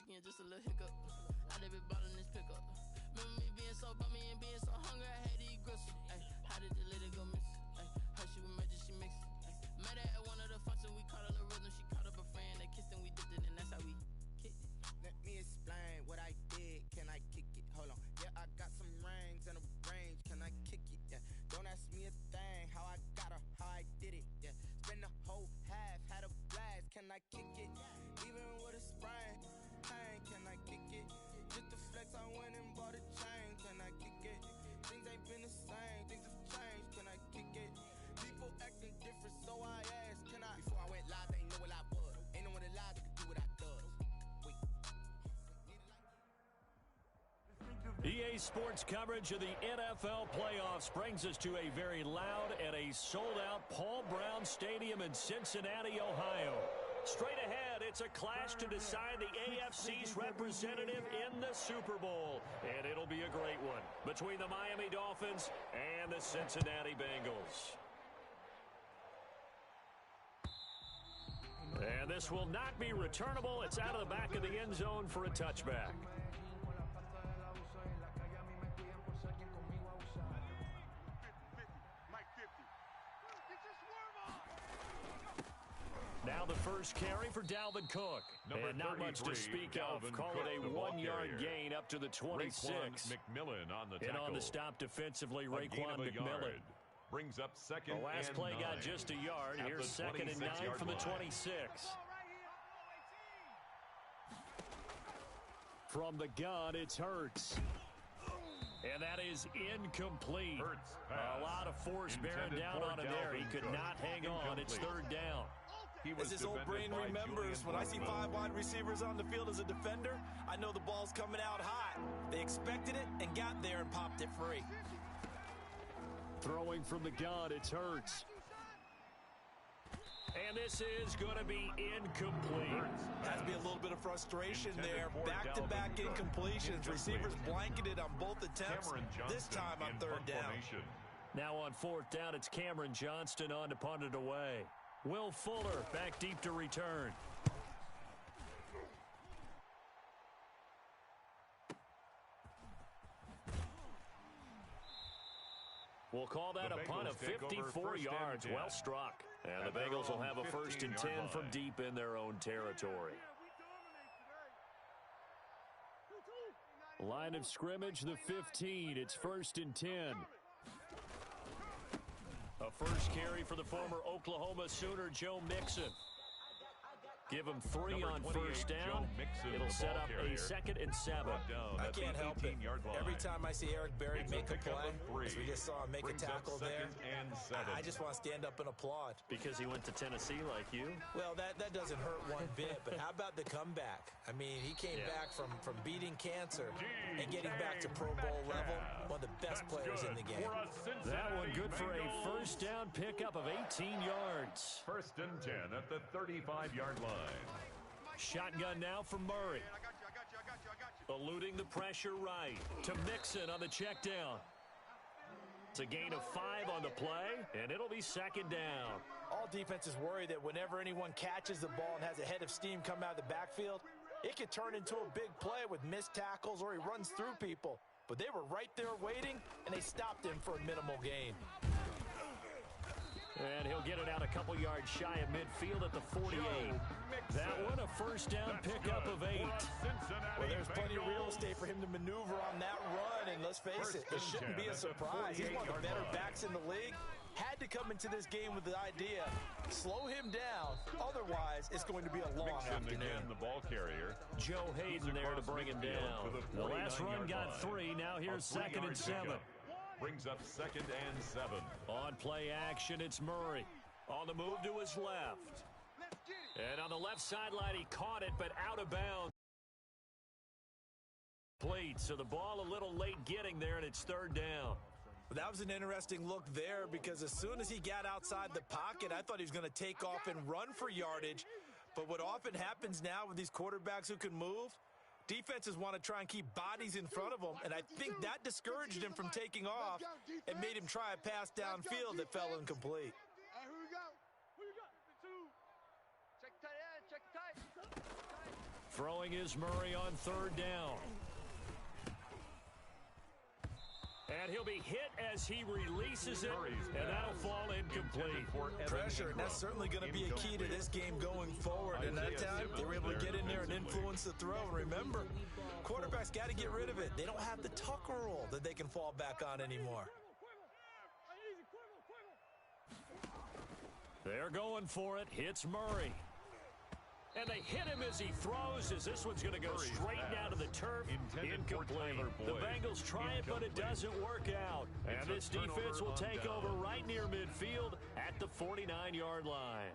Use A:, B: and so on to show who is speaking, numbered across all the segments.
A: again, just a little hiccup. I did be ballin' this pickup. Remember me being so bummy and being so hungry, I had to eat gristle. Ay, how did the lady go miss? Ay, her she was magic, she mixed. Ay, met her at one of the functions, we caught a little rhythm. She caught up a friend, they kissed and we dipped it, and that's how we kicked it.
B: Let me explain what I did. Can I kick it? Hold on. Yeah, I got some rings and a range. Can I kick it? Yeah. Don't ask me a thing. How I got her, how I did it. Yeah. Spend the whole half, had a blast. Can I kick it? Even with a sprain. Pain, can I kick it? Just the flex, I went and bought a chain. Can I kick it? Things ain't been the same. Things have changed. Can I kick it? People acting different, so I asked. Can I? Before I went live, they ain't know what I was. Ain't no one alive that could do what I does.
C: EA Sports coverage of the NFL playoffs brings us to a very loud and a sold-out Paul Brown Stadium in Cincinnati, Ohio. Straight ahead, it's a clash to decide the AFC's representative in the Super Bowl. And it'll be a great one between the Miami Dolphins and the Cincinnati Bengals. And this will not be returnable. It's out of the back of the end zone for a touchback. Now the first carry for Dalvin Cook. And not much to speak of. Call it a one-yard gain up to the 26.
D: McMillan on the tackle.
C: And on the stop defensively, Raekwon McMillan.
D: Brings up second.
C: The last play
D: 9.
C: got just a yard. Here's second and 9 from the 26. From the gun, it's Hurts. And that is incomplete. A lot of force bearing down on him there. He could not hang on. It's third down.
E: As his old brain remembers, when I see 5 wide receivers on the field as a defender, I know the ball's coming out hot. They expected it and got there and popped it free.
C: Throwing from the gun, it's Hurts. And this is going to be incomplete.
E: Has to be a little bit of frustration there. Back-to-back incompletions. Receivers blanketed on both attempts. This time on third down.
C: Now on fourth down, it's Cameron Johnston on to punt it away. Will Fuller back deep to return. We'll call that a punt of 54 yards. Well struck. And the Bengals will have a first and 10 from deep in their own territory. Line of scrimmage, the 15. It's first and 10. A first carry for the former Oklahoma Sooner, Joe Mixon. Give him 3 on first down. It'll set up a second and 7.
E: I can't help it. Every time I see Eric Berry make a play, as we just saw him make a tackle there, I just want to stand up and applaud.
C: Because he went to Tennessee like you?
E: Well, that doesn't hurt one bit, but how about the comeback? I mean, he came back from beating cancer and getting back to Pro Bowl level, one of the best players in the game.
C: That one good for a first down pickup of 18 yards.
D: First and 10 at the 35-yard line.
C: Shotgun now for Murray. Eluding the pressure right to Mixon on the check down. It's a gain of 5 on the play, and it'll be second down.
E: All defenses worry that whenever anyone catches the ball and has a head of steam come out of the backfield, it could turn into a big play with missed tackles or he runs through people. But they were right there waiting, and they stopped him for a minimal gain.
C: And he'll get it out a couple yards shy of midfield at the 48. That one a first down pickup of 8.
E: Well, there's plenty of real estate for him to maneuver on that run. And let's face it, it shouldn't be a surprise. He's one of the better backs in the league. Had to come into this game with the idea, slow him down. Otherwise, it's going to be a long afternoon.
D: Again, the ball carrier.
C: Joe Hayden there to bring him down. The last run got 3. Now here's second and 7.
D: Brings up second and 7.
C: On play action, it's Murray. On the move to his left. And on the left sideline, he caught it, but out of bounds. So the ball a little late getting there, and it's third down.
E: That was an interesting look there because as soon as he got outside the pocket, I thought he was going to take off and run for yardage. But what often happens now with these quarterbacks who can move, defenses want to try and keep bodies in front of them, and I think that discouraged him from taking off and made him try a pass downfield that fell incomplete.
F: Who you got? Check tight end, check tight.
C: Throwing is Murray on third down. And he'll be hit as he releases it, and that'll fall incomplete.
E: Pressure, and that's certainly going to be a key to this game going forward. And that time, they were able to get in there and influence the throw. And remember, quarterbacks got to get rid of it. They don't have the Tucker rule that they can fall back on anymore.
C: They're going for it. Hits Murray. And they hit him as he throws, as this one's going to go straight down to the turf. Incomplete. The Bengals try it, but it doesn't work out. And this defense will take over right near midfield at the 49-yard line.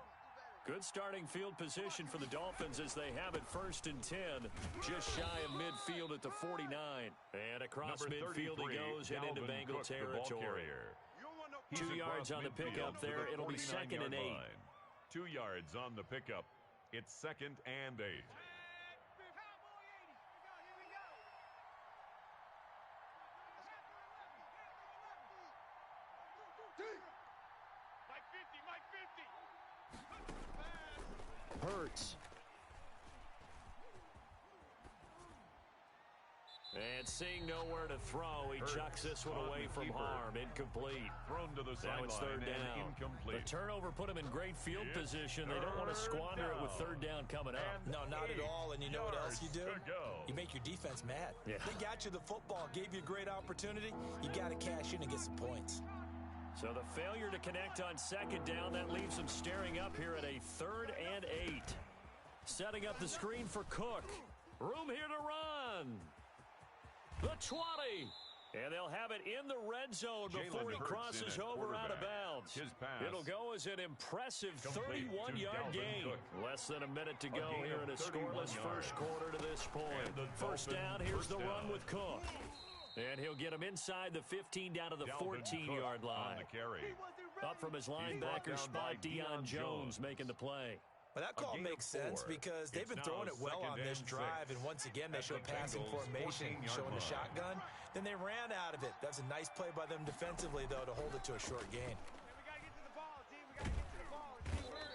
C: Good starting field position for the Dolphins as they have it 1st and 10, just shy of midfield at the 49. And across midfield he goes and into Bengal territory. 2 yards on the pickup there. It'll be 2nd and 8.
D: 2 yards on the pickup. It's 2nd and 8.
C: Hurts. And seeing nowhere to throw, he chucks this one away from harm. Incomplete.
D: Thrown to the sideline.
C: Now it's 3rd down.
D: Incomplete.
C: The turnover put him in great field position. They don't want to squander it with 3rd down coming up.
E: No, not at all. And you know what else you do? You make your defense mad.
C: Yeah.
E: They got you the football, gave you a great opportunity. You got to cash in and get some points.
C: So the failure to connect on 2nd down, that leaves them staring up here at a 3rd and 8. Setting up the screen for Cook. Room here to run. The 20. And they'll have it in the red zone before he crosses over out of bounds. It'll go as an impressive 31-yard gain. Less than a minute to go here in a scoreless first quarter to this point. First down, here's the run with Cook. And he'll get him inside the 15 down to the 14-yard line. Up from his linebacker spot, Deion Jones making the play.
E: Well, that call makes sense because they've been throwing it well on this drive, and once again, they showed passing formation, showing the shotgun. Then they ran out of it. That's a nice play by them defensively, though, to hold it to a short gain.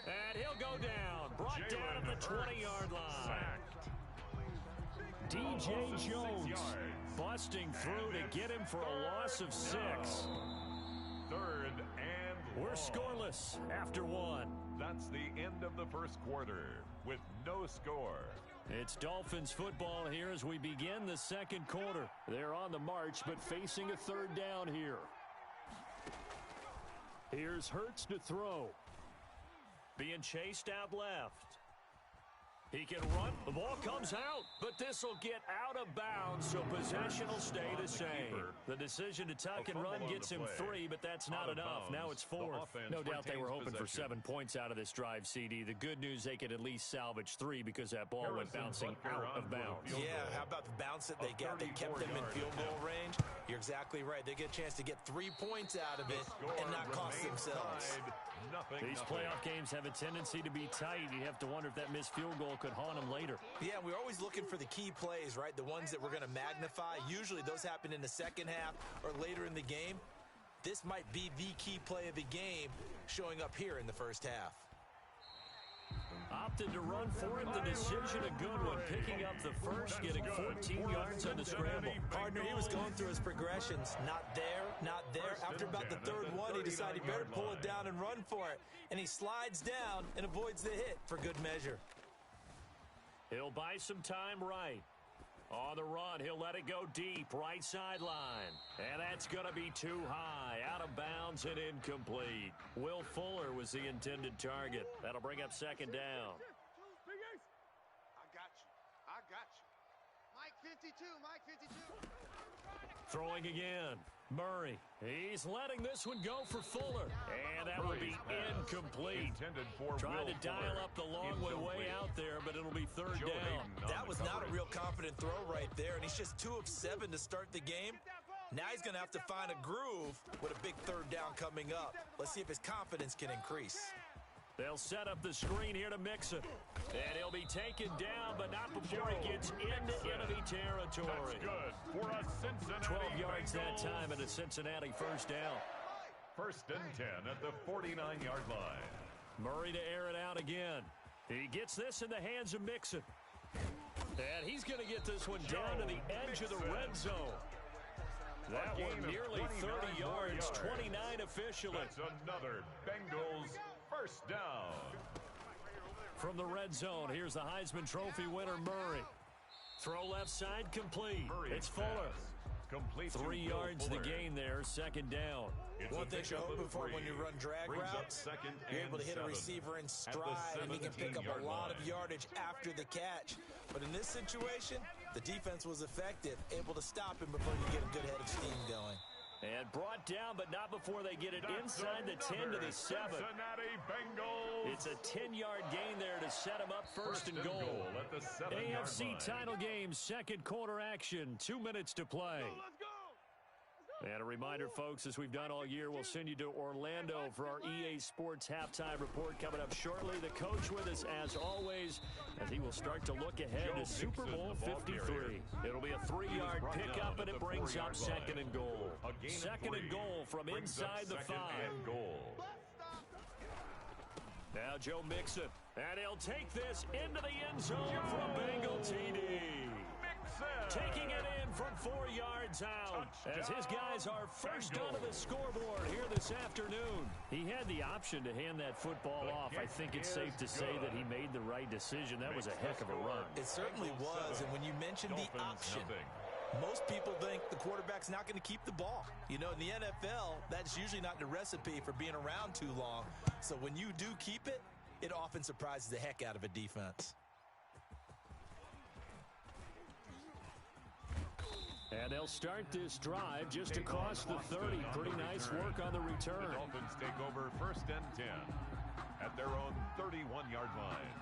C: And he'll go down, brought down at the 20-yard line. DJ Jones busting through to get him for a loss of 6.
D: 3rd and
C: We're scoreless after 1.
D: That's the end of the first quarter with no score.
C: It's Dolphins football here as we begin the 2nd quarter. They're on the march, but facing a 3rd down here. Here's Hurts to throw. Being chased out left. He can run. The ball comes out, but this will get out of bounds, so possession will stay the same. The decision to tuck and run gets him 3, but that's not enough. Now it's 4th. No doubt they were hoping for 7 points out of this drive, CD. The good news, they could at least salvage 3 because that ball went bouncing out of bounds.
E: Yeah, how about the bounce that they got? They kept them in field goal range. You're exactly right. They get a chance to get 3 points out of it and not cost themselves.
C: These playoff games have a tendency to be tight. You have to wonder if that missed field goal could haunt them later.
E: Yeah, we're always looking for the key plays, right? The ones that we're going to magnify. Usually those happen in the second half or later in the game. This might be the key play of the game showing up here in the first half.
C: Opted to run for it. The decision a good one. Picking up the first, getting 14 yards on the scramble.
E: Partner, he was going through his progressions. Not there, not there. After about the 3rd one, he decided he better pull it down and run for it. And he slides down and avoids the hit for good measure.
C: He'll buy some time right. On the run, he'll let it go deep, right sideline. And that's going to be too high, out of bounds and incomplete. Will Fuller was the intended target. That'll bring up 2nd down.
F: I got you. Mike 52, Mike 52.
C: Throwing again. Murray. He's letting this one go for Fuller. And that will be incomplete. Trying to dial up the long way out there, but it'll be 3rd down.
E: That was not a real confident throw right there, and he's just 2 of 7 to start the game. Now he's going to have to find a groove with a big 3rd down coming up. Let's see if his confidence can increase.
C: They'll set up the screen here to mix it. And he'll be taken down, but not before he gets into enemy territory.
D: That's good for a Cincinnati
C: 12 yards that
D: Bengals.
C: time and a Cincinnati first down.
D: 1st and 10 at the 49-yard line.
C: Murray to air it out again. He gets this in the hands of Mixon. And he's going to get this one down to the edge of the red zone. That one nearly 30 yards, 29 officially.
D: That's another Bengals first down.
C: From the red zone, here's the Heisman Trophy winner, Murray. Throw left side, complete. It's Fuller.
D: Complete
C: 3 yards the gain there, second down.
E: One thing you're hoping for when you run drag routes, you're able to hit a receiver in stride, and he can pick up a lot of yardage after the catch. But in this situation, the defense was effective, able to stop him before you get a good head of steam going.
C: And brought down, but not before they get it inside the 10 to the 7.
D: Cincinnati Bengals.
C: It's a 10-yard gain there to set them up first and goal.
D: At the 7-yard
C: AFC
D: line.
C: title game, second quarter action, 2 minutes to play. And a reminder, folks, as we've done all year, we'll send you to Orlando for our EA Sports halftime report coming up shortly. The coach with us, as always, as he will start to look ahead to Super Bowl 53. It'll be a 3-yard pickup, and it brings up second and goal. Second and goal from inside the 5. Now Joe Mixon, and he'll take this into the end zone for a Bengal TD. Taking it in from 4 yards out as his guys are first onto the scoreboard here this afternoon. He had the option to hand that football off. I think it's safe to say that he made the right decision. That was a heck of a run.
E: It certainly was, and when you mentioned the option, most people think the quarterback's not going to keep the ball. You know, in the NFL, that's usually not the recipe for being around too long. So when you do keep it, it often surprises the heck out of a defense.
C: And they'll start this drive just across the 30. Pretty nice work on the return.
D: The Dolphins take over first and 10 at their own 31-yard line.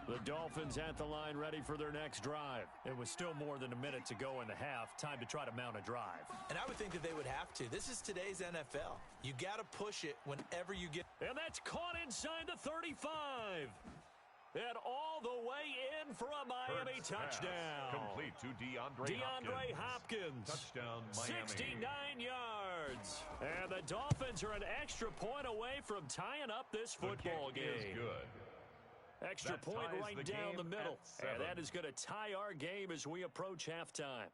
C: The Dolphins at the line ready for their next drive. It was still more than a minute to go in the half. Time to try to mount a drive.
E: And I would think that they would have to. This is today's NFL. You got to push it whenever you get.
C: And that's caught inside the 35. And all the way in for a Miami touchdown.
D: Complete to DeAndre Hopkins. Touchdown, Miami.
C: 69 yards. And the Dolphins are an extra point away from tying up this football game.
D: Is good.
C: Extra
D: That
C: point
D: ties
C: right
D: the
C: down
D: game
C: the middle.
D: at 7.
C: And that is going to tie our game as we approach halftime.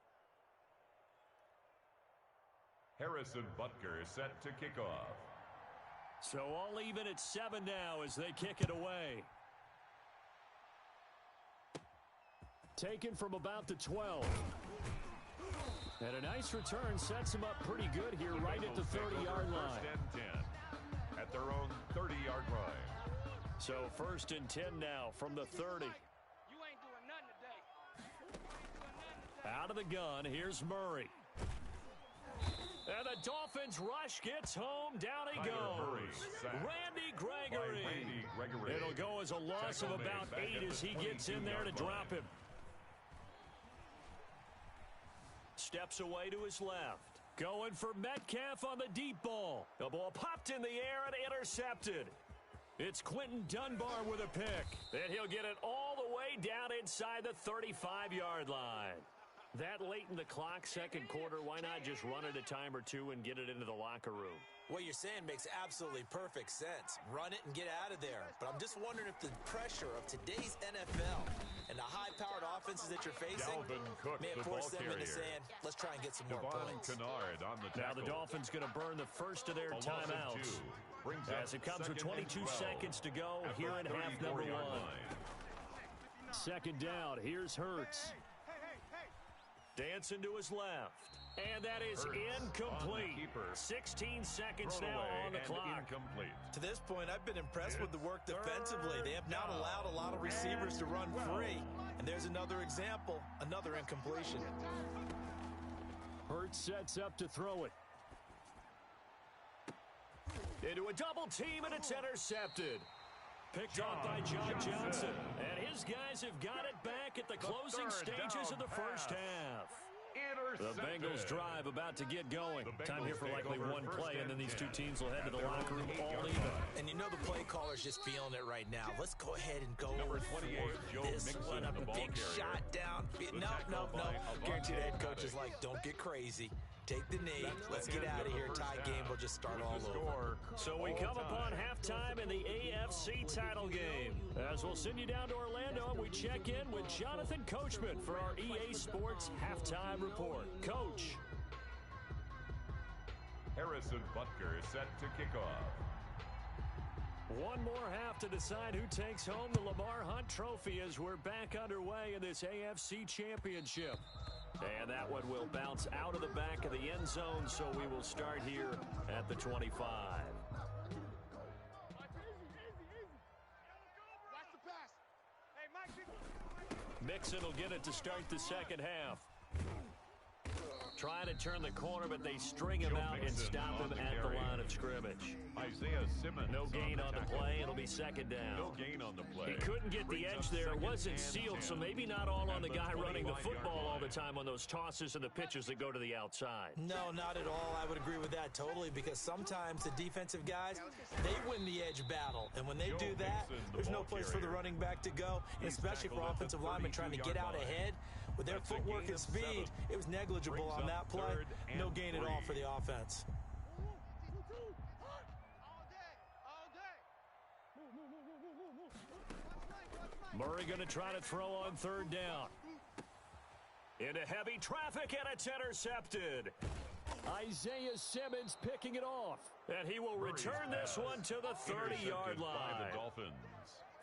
D: Harrison Butker set to kick off.
C: So all even at 7 now as they kick it away. Taken from about the 12. And a nice return sets them up pretty good here right at the 30-yard line.
D: First and 10 at their own 30-yard line.
C: So first and 10 now from the 30.
G: You ain't doing nothing today.
C: Out of the gun, here's Murray. And the Dolphins rush gets home. Down he goes. Randy Gregory. It'll go as a loss of about 8 as he gets in there to drop him. Steps away to his left. Going for Metcalf on the deep ball. The ball popped in the air and intercepted. It's Quentin Dunbar with a pick. And he'll get it all the way down inside the 35-yard line. That late in the clock, second quarter, why not just run it a time or two and get it into the locker room?
E: What you're saying makes absolutely perfect sense. Run it and get out of there. But I'm just wondering if the pressure of today's NFL and the high-powered offenses that you're facing may have forced them into saying, let's try and get some more points.
D: Kennard on the
C: now the Dolphins going to burn the first of their timeouts as it comes with 22 seconds to go here in half number 1. Second down, here's Hurts. Dancing to his left. And that is incomplete. 16 seconds now on the clock.
D: Incomplete.
E: To this point, I've been impressed with the work defensively. They have not allowed a lot of receivers to run free. And there's another example, another incompletion.
C: Hurts sets up to throw it. Into a double team, and it's intercepted. Picked off by John Johnson. And his guys have got it back at the closing stages of the first half. The Bengals drive about to get going. Time here for likely one play, and then these two teams will head to the locker room all even.
E: And you know the play caller's just feeling it right now. Let's go ahead and go
D: Number
E: for
D: 28,
E: this one up. A big shot down. No. Guarantee the head coach is like, don't get crazy. take the knee. Let's get out of here. Tie game will just start all over.
C: So we come upon halftime in the AFC title game. As we'll send you down to Orlando, and we check in with Jonathan Coachman for our EA Sports halftime report. Coach.
D: Harrison Butker set to kick off.
C: One more half to decide who takes home the Lamar Hunt Trophy as we're back underway in this AFC Championship. And that one will bounce out of the back of the end zone, so we will start here at the 25. Mixon will get it to start the second half. Trying to turn the corner, but they string him out and stop him at the line of scrimmage.
D: Isaiah Simmons.
C: No gain on the play. It'll be second down.
D: No gain on the play.
C: He couldn't get the edge there. It wasn't sealed, so maybe not all on the guy running the football all the time on those tosses and the pitches that go to the outside.
E: No, not at all. I would agree with that totally, because sometimes the defensive guys, they win the edge battle. And when they do that, there's no place for the running back to go, and especially for offensive linemen trying to get out ahead. With their footwork and speed, it was negligible on that play. No gain at all for the offense.
C: Murray going to try to throw on third down. Into heavy traffic, and it's intercepted. Isaiah Simmons picking it off. And he will return this one to the 30-yard line.
D: The Dolphins.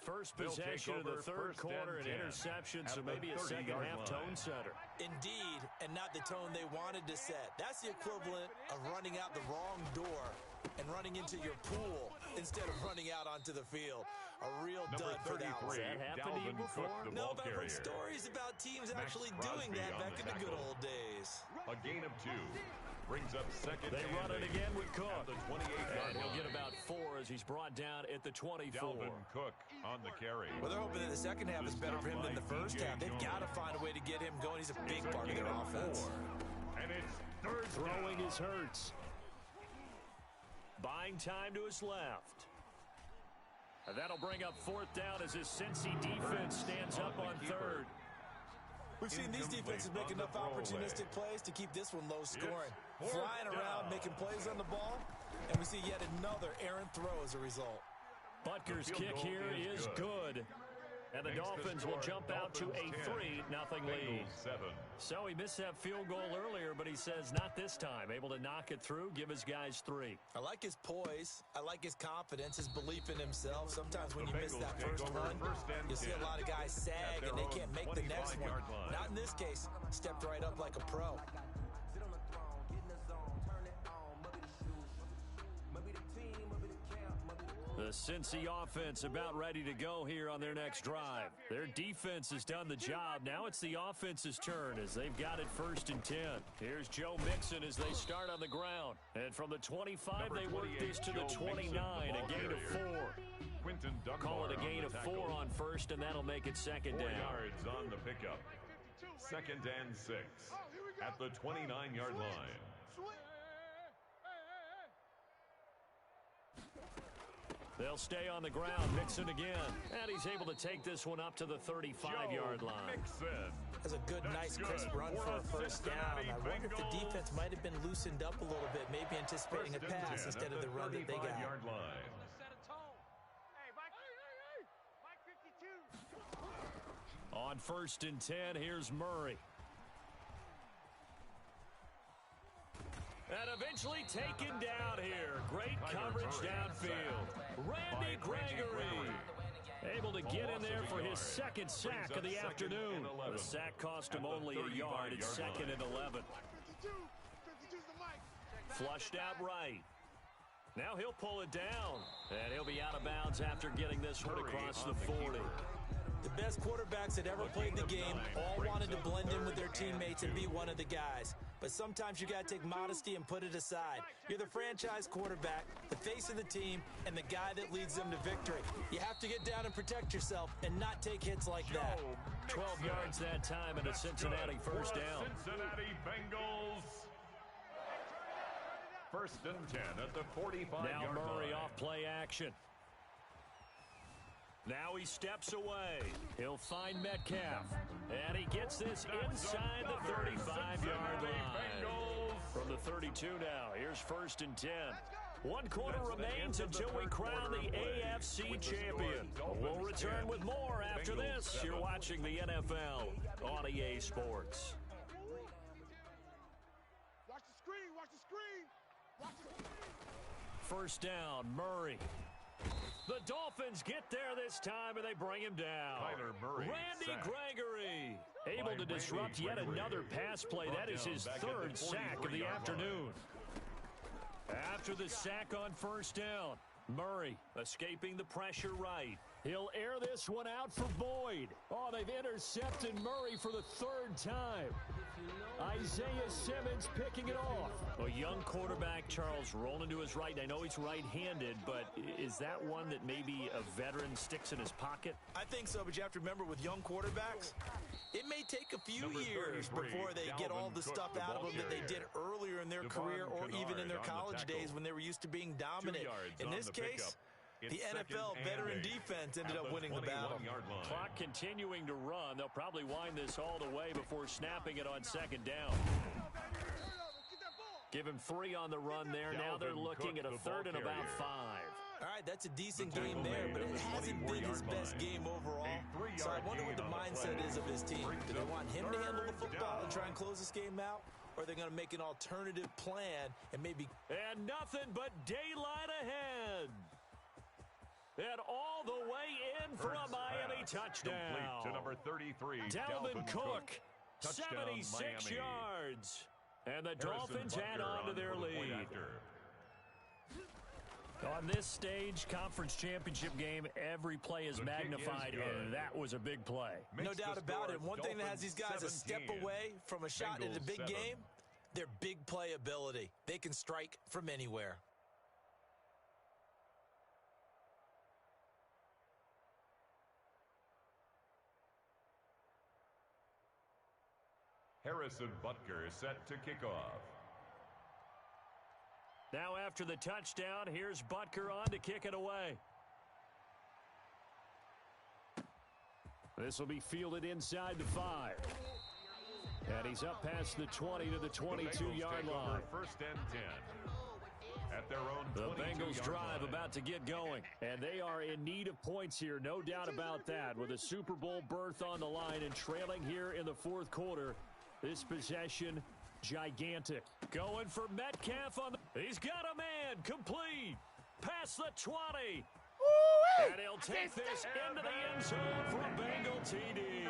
C: First possession of the third quarter, an interception, so maybe a second-half tone setter.
E: Indeed, and not the tone they wanted to set. That's the equivalent of running out the wrong door and running into your pool instead of running out onto the field. A real dud for that one.
C: Has that happened to you before?
E: No, but I've heard stories about teams actually doing that back in the good old days.
D: A gain of 2. Brings up second.
C: They run it again with Cook.
D: At the 28-yard
C: and he'll get about 4 as he's brought down at the 24.
D: Dalvin Cook on the carry.
E: Well, they're hoping that the second half is better for him than the first half. They've got to find a way to get him going. He's a big part of their offense.
D: And it's third
C: throwing his Hurts. Buying time to his left. And that'll bring up fourth down as his Cincy defense stands up on third.
E: We've seen these defenses make enough opportunistic plays to keep this one low scoring. Flying around, making plays on the ball, and we see yet another errant throw as a result.
C: Butker's kick here is good. And the Dolphins will jump out to a 3-0 lead. So he missed that field goal earlier, but he says not this time. Able to knock it through, give his guys 3.
E: I like his poise. I like his confidence, his belief in himself. Sometimes when you miss that first run, you see a lot of guys sag and they can't make the next one. Not in this case. Stepped right up like a pro.
C: The Cincy offense about ready to go here on their next drive. Their defense has done the job. Now it's the offense's turn as they've got it 1st and 10. Here's Joe Mixon as they start on the ground. And from the 25, they work this to the 29, a gain of 4. Call it a gain of 4 on first, and that'll make it second down.
D: 4 yards on the pickup. 2nd and 6 at the 29-yard line.
C: They'll stay on the ground. Mixon again. And he's able to take this one up to the 35-yard line.
E: That's a good, nice, crisp run for a first down. I wonder if the defense might have been loosened up a little bit, maybe anticipating a pass instead of the run that they got.
C: On 1st and 10, here's Murray. And eventually taken down here. Great coverage downfield. Randy Gregory able to get in there for his 2nd sack of the afternoon. The sack cost him only a yard. It's 2nd and 11. Flushed out right. Now he'll pull it down. And he'll be out of bounds after getting this one across the 40.
E: The best quarterbacks that ever played the game all wanted to blend in with their teammates and be one of the guys. But sometimes you got to take modesty and put it aside. You're the franchise quarterback, the face of the team, and the guy that leads them to victory. You have to get down and protect yourself and not take hits like that.
C: 12 yards that time and a Cincinnati first down.
D: Cincinnati Bengals. 1st and 10 at the 45-yard line.
C: Now Murray off play action. Now he steps away. He'll find Metcalf. And he gets this inside the 35-yard line. From the 32 now, here's 1st and 10. 1 quarter remains until we crown the AFC champion. We'll return with more after this. You're watching the NFL on EA Sports.
F: Watch the screen, watch the screen. Watch the screen.
C: First down, Murray. The Dolphins get there this time, and they bring him down.
D: Kyler Murray,
C: Randy
D: sack.
C: Gregory able to disrupt yet another pass play. That is his 3rd sack of the afternoon. After the sack on first down, Murray escaping the pressure right. He'll air this one out for Boyd. Oh, they've intercepted Murray for the 3rd time. Isaiah Simmons picking it off. A young quarterback, Charles, rolling to his right. I know he's right-handed, but is that one that maybe a veteran sticks in his pocket?
E: I think so, but you have to remember with young quarterbacks, it may take a few years before they get all the stuff out of them that they did earlier in their career or even in their college days when they were used to being dominant. In this case, the NFL veteran defense ended up winning the battle.
C: Clock continuing to run. They'll probably wind this all the way before snapping it on 2nd down. Give him 3 on the run there. Now they're looking at a 3rd and about 5.
E: All right, that's a decent game there, but it hasn't been his best game overall. So I wonder what the mindset is of his team. Do they want him to handle the football and try and close this game out? Or are they going to make an alternative plan and maybe...
C: And nothing but daylight ahead. And all the way in for a Miami touchdown.
D: Complete to number 33,
C: Dalvin Cook,
D: Touchdown,
C: 76
D: Miami.
C: yards. And the Dolphins add on to their lead. On this stage, conference championship game, every play is magnified, and that was a big play.
E: No doubt about it. One thing that has these guys a step away from a shot in the big game, their big play ability. They can strike from anywhere.
D: Harrison Butker set to kick off.
C: Now after the touchdown, here's Butker on to kick it away. This will be fielded inside the 5. And he's up past the 20 to the 22-yard line.
D: 1st and 10. At their own
C: the Bengals drive about to get going. And they are in need of points here, no doubt about that. With a Super Bowl berth on the line and trailing here in the 4th quarter. This possession, gigantic. Going for Metcalf on the... He's got a man, complete. Past the 20. Woo-wee! And he'll take this into the end zone for a Bengal TD.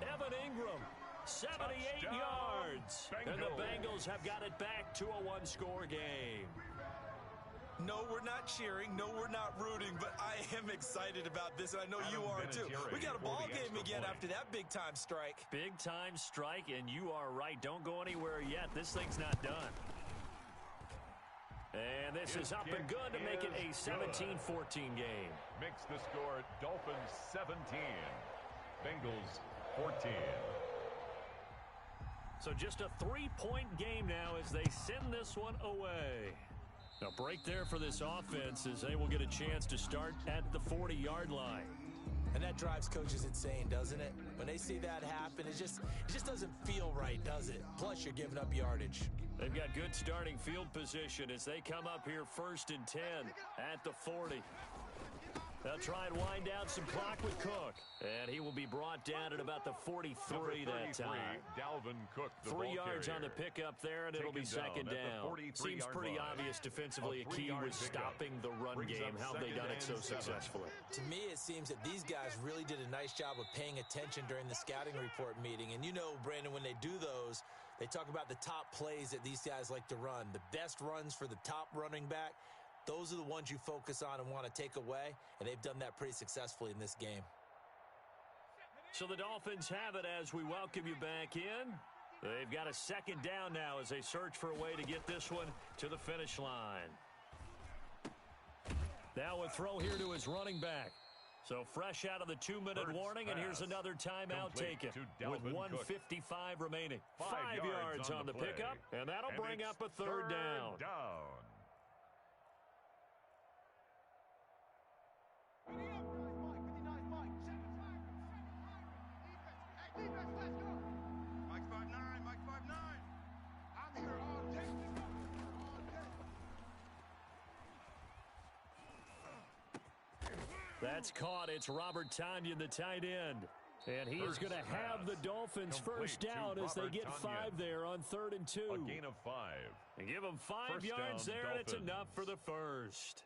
C: Evan Ingram, 78 yards. And the Bengals have got it back to a 1-score game.
E: No, we're not cheering. No, we're not rooting, but I am excited about this, and I know you are too. We got a ball game again after that big-time strike.
C: Big-time strike, and you are right. Don't go anywhere yet. This thing's not done. And this is up and good to make it a 17-14 game.
D: Makes the score Dolphins 17, Bengals 14.
C: So just a 3-point game now as they send this one away. A break there for this offense as they will get a chance to start at the 40-yard line.
E: And that drives coaches insane, doesn't it? When they see that happen, it just doesn't feel right, does it? Plus, you're giving up yardage.
C: They've got good starting field position as they come up here 1st and 10 at the 40. They'll try and wind down some clock with Cook. And he will be brought down at about the 43 that time.
D: Dalvin Cook,
C: 3 yards on the pickup there, and it'll be 2nd down. Seems pretty obvious defensively. A key was stopping the run game. How have they done it so successfully?
E: To me, it seems that these guys really did a nice job of paying attention during the scouting report meeting. And you know, Brandon, when they do those, they talk about the top plays that these guys like to run. The best runs for the top running back. Those are the ones you focus on and want to take away, and they've done that pretty successfully in this game.
C: So the Dolphins have it as we welcome you back in. They've got a 2nd down now as they search for a way to get this one to the finish line. Now a throw here to his running back. So fresh out of the 2-minute warning, and here's another timeout taken with 1:55 remaining. 5 yards on the pickup, and that'll bring up a 3rd down.
F: Ready up, guys. defense, let's go.
B: Mike 5'9", Mike 5'9".
F: I'm here all day. All day.
C: That's caught. It's Robert Tonyan, the tight end. And he is going to have the Dolphins first down as they get 5 there on 3rd and 2.
D: A gain of 5.
C: And give them 5
D: First
C: yards
D: down,
C: there, and it's
D: Dolphins.
C: enough for the first.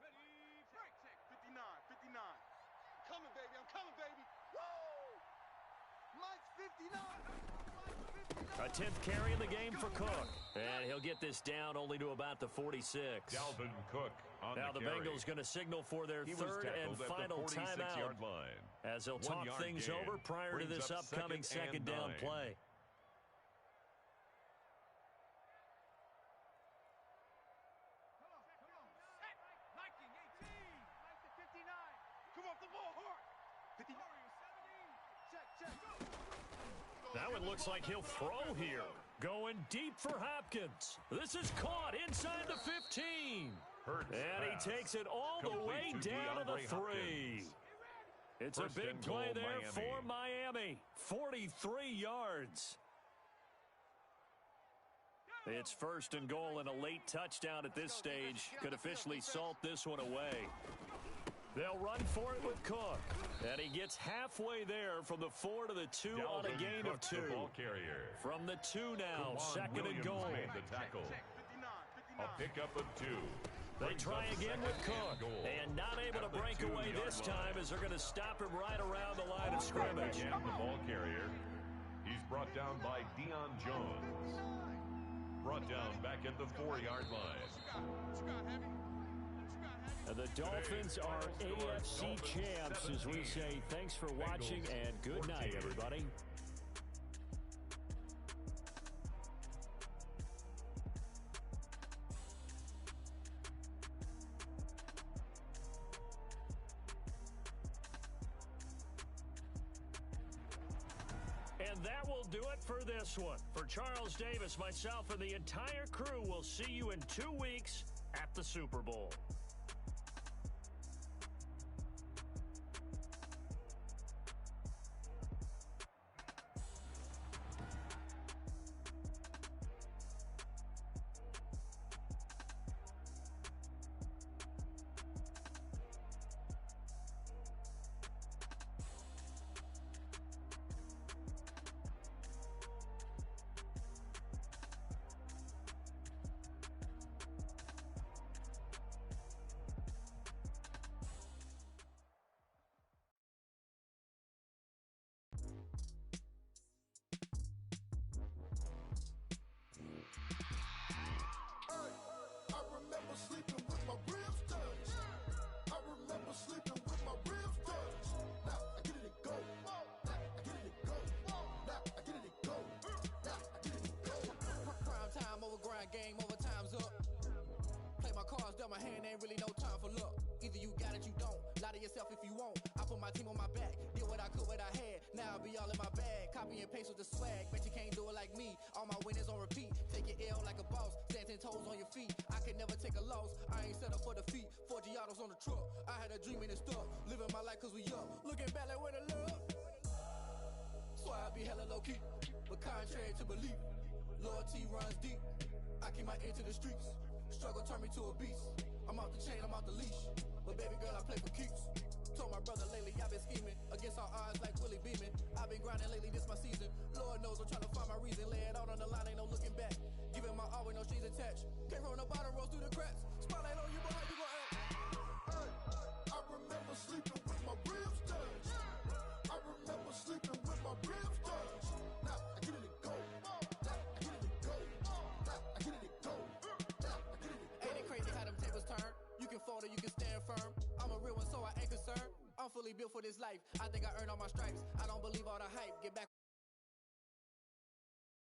F: Ready, break, check. 59, 59. Coming, baby, I'm coming, baby. Woo! Mike's 59.
C: A 10th carry in the game for Cook. And he'll get this down only to about the 46.
D: Dalvin Cook on
C: Now the
D: carry.
C: Bengals going to signal for their
D: He was
C: third and
D: tackled at the
C: final
D: 46-yard
C: timeout
D: line.
C: as they'll talk
D: 1-yard
C: things
D: gain.
C: over prior to
D: Brings
C: this
D: up
C: upcoming second down
D: 9.
C: play.
F: Come off the ball hard. 59. Check, check.
C: Now it looks like he'll throw here. Going deep for Hopkins. This is caught inside the 15.
D: Hurts
C: And
D: pass.
C: he takes it all the
D: Complete
C: way
D: to
C: down to the
D: DeAndre
C: 3.
D: Hopkins.
C: It's
D: First
C: a big
D: and goal,
C: play there
D: Miami.
C: for Miami. 43 yards. It's first and goal, and a late touchdown at this stage could officially salt this one away. They'll run for it with Cook. And he gets halfway there from the 4 to the 2 on a
D: Dalvin
C: gain
D: Cook,
C: of 2.
D: the ball carrier.
C: From the 2 now,
D: Kwan
C: second and
D: Williams
C: goal.
D: made the tackle.
F: 59,
D: A
F: 59.
D: pickup of 2.
C: They
D: Brings
C: try
D: up
C: again with
D: second
C: Cook.
D: and goal.
C: And not able to
D: At the
C: break away
D: 2-yard
C: this
D: line.
C: time as they're going to stop him right around the line of scrimmage.
D: Again, the ball carrier. He's brought down by Deion Jones. Brought down back at the 4-yard line.
F: What you got, Heavy?
C: And the Dolphins are AFC champs as we say thanks for watching and good night, everybody. And that will do it for this one. For Charles Davis, myself, and the entire crew, will see you in 2 weeks at the Super Bowl.
A: Game over, time's up. Play my cards, dealt my hand, ain't really no time for luck. Either you got it, you don't. Lie to yourself if you won't. I put my team on my back, did what I could, what I had. Now I'll be all in my bag, copy and paste with the swag. Bet you can't do it like me. All my winners on repeat. Take your L like a boss, stand 10 toes on your feet. I can never take a loss. I ain't set up for defeat. 4 Giottos on the truck. I had a dream and it's stuck. Living my life cause we up. Looking back like where the love. So I be hella low key, but contrary to belief, loyalty runs deep. I keep my ear to the streets. Struggle turned me to a beast. I'm out the chain, I'm out the leash. But baby girl, I play for keeps. Told my brother lately, I've been scheming against all odds like Willie Beeman. I've been grinding lately, this my season. Lord knows I'm trying to find my reason. Lay it out on the line, ain't no looking back. Giving my all with no strings attached. Can't roll no bottle, roll through the cracks. Spotlight on you, but how you gon' act?
H: Hey, I remember sleeping with my ribs touched. I remember sleeping with my ribs touched. Now I get it to go. Now I get it to go. Now I get it to go. Now I get it to go.
A: Ain't it crazy how them tables turn? You can fold or you can stand firm. I'm a real one, so I ain't concerned. I'm fully built for this life. I think I earned all my stripes. I don't believe all the hype. Get back.